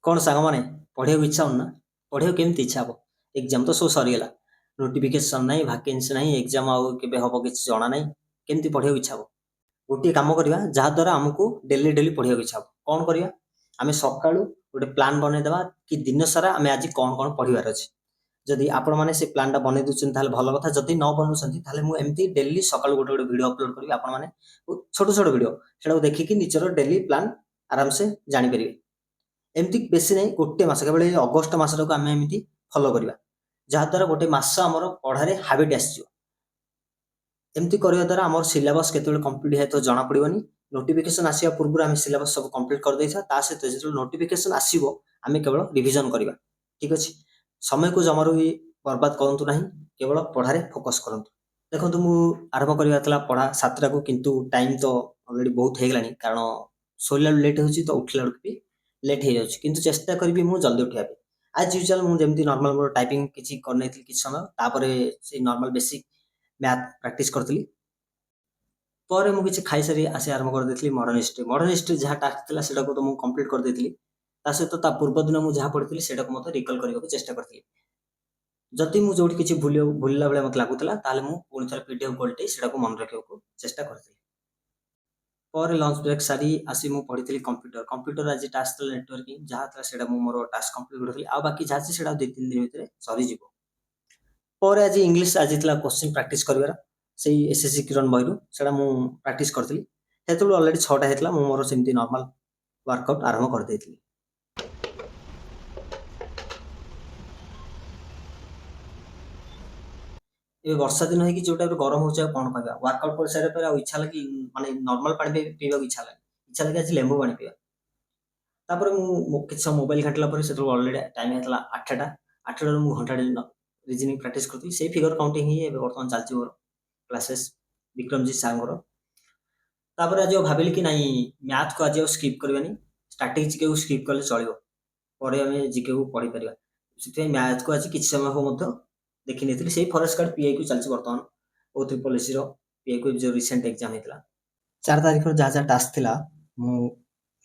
कौन सांग माने पढ़े इच्छा हो ना पढ़े केमती इच्छा हम एग्जाम तो सब सरीगला नोटिफिकेशन ना भाकेन्सी ना एग्जाम आउ के हम कि जना ना केमती पढ़े इच्छा हम गोटे कम करवा जहाद्वारा आमको डेली डेली पढ़ा इच्छा हम कौन करवा आम सका गोटे प्लान बनईदे कि दिन सारा आम आज कौन कौन पढ़ार अच्छे जदि आपण मैंने से प्लानटा बनई दूसरी भल कथा जदि न बनाऊँ मुझे डेली सका गोटे गोटे भिड अपलोड करी आपण मैंने छोट छोट भिड से देखिकी निजर डेली प्लान आराम से जापर एमती बेसी ना गोटे मस केवल अगस्ट मसटा को आम एमती फलो करवा जहाद्वारा गोटे मस आम पढ़ार हाबिट आमती करने द्वारा आम सिलेबस केत कम्प्लीट है तो जना पड़ोनी नोटिफिकेशन आसा पूर्व आम सिलेबस सब कम्प्लीट कर दे सहित जो नोटिफिकेशन आसो आम केवल रिविजन करवा ठीक अच्छे समय को जमार भी बर्बाद करूँ ना केवल पढ़ार फोकस करूँ देखो मु आरंभ करवा पढ़ा 7टा को किंतु टाइम तो अलरेडी बहुत हो गलानी कारण शोला लेट हो तो उठला भी लेट हो जाऊँ किंतु चेष्टा करी मु जल्दी उठा आज यूजुआल मुझे नॉर्मल मोर टाइपिंग किसी करनी किसी समय तापर से नॉर्मल बेसिक मैथ प्रैक्टिस करी पर मुझे खाई सारी आसी आरंभ कर देती मॉडर्न हिस्ट्री जहाँ टास्क था से तो मुझे कंप्लीट कर देती सहित पूर्व दिन मुझे जहाँ पढ़ी से रिकल करने को चेष्टा करी जदि मुझे जो किसी भूलला बेले मत लगुला पुणी थे पीडीएफ गोल्टे से मन रखा चेष्टा करी पर लंच ब्रेक सारी आसी मु पढ़ी कंप्यूटर आज टास्क नेटवर्किंग जहाँ था से मोर टास्क कंप्लीट करी आ बाकी जहाँ से 2-3 दिन भितर सरीज पर आज इंग्लीश आज क्वेश्चन प्रैक्टिस कर एसएससी किरण बही से प्रैक्टिस करी से अलरेडी 6टा होता मोर सेमती नॉर्मल वर्कआउट आरंभ कर देती ए वर्षा दिन है कि जो टाइप गरम हो कौन कहवा वर्कआउट कर सारे पर इच्छा लगे माने नॉर्मल पानी पीवा इच्छा लगे आज लेंबू पानी पीवा तापर कि मोबाइल घाटला से अलरेडी टाइम होता 8टा 8टा घंटा रिजनिंग प्रैक्टिस करती से फिगर काउंटिंग ही बर्तमान चलती मोर क्लासेस विक्रमजी सागर तापर आज भाविली कि नहीं मैथ को आज स्किप करवानी स्टार्टिंग जीके को स्किप कले चलो पर आम जीके को पढ़ी पार से मैथ को आज किसी समय हम देखी नहीं से फॉरेस्ट गार्ड पीआई को चलती बर्तमान O3 पीआई को जो रिसेंट एग्जाम होता 4 तारीख जहाँ जहाँ टास्क था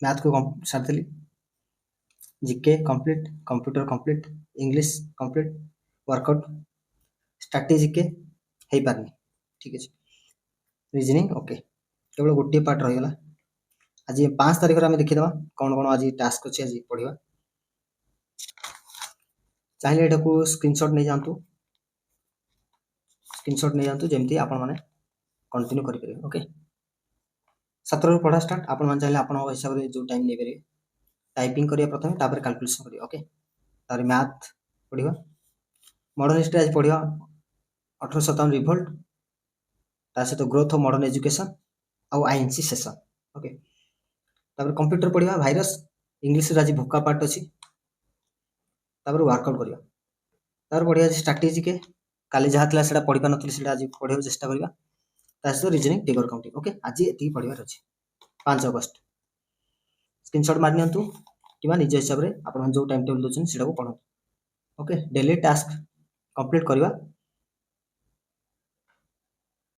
मैथ को सारी GK complete computer complete English complete workout strategy के हो पारनी ठीक है रीजनिंग ओके केवल गोटे पार्ट रहीगला आज 5 तारीख आम देखीद कौन कौन आज टास्क अच्छे आज पढ़ा चाहिए यहाँ स्क्रीनशॉट नहीं जातु स्क्रीनशॉट नहीं जातु जमती आपण मैंने कंटिन्यू करेंगे ओके 7 पढ़ा स्टार्ट आपण मैंने चाहिए आप हिसाब से जो टाइम नहीं पारे टाइपिंग करिए प्रथम तापर कैलकुलेशन करिए ओके तार मैथ पढ़ा मॉडर्न हिस्ट्री आज पढ़ा 1857 रिवोल्ट ता सहित ग्रोथ ऑफ मॉडर्न एजुकेशन आउ आईएनसी सेशन ओके तापर कंप्यूटर पढ़ा भाइरस इंग्लिश आज भोका पार्ट अच्छी तापर वर्कआउट करवा तापर पढ़ा स्ट्रैटेजी के काली जहाँ था से पढ़ी पार नी आज पढ़ा चेष्टा करवा सहित रिजनिंग फिगर काउंटिंग ओके आज ये पढ़ार अच्छे 5 अगस्त स्क्रीनशॉट मार नियंतु कि निज हिसाब से आप जो टाइम टेबल दूसरी पढ़ो ओके डेली टास्क कंप्लीट करवा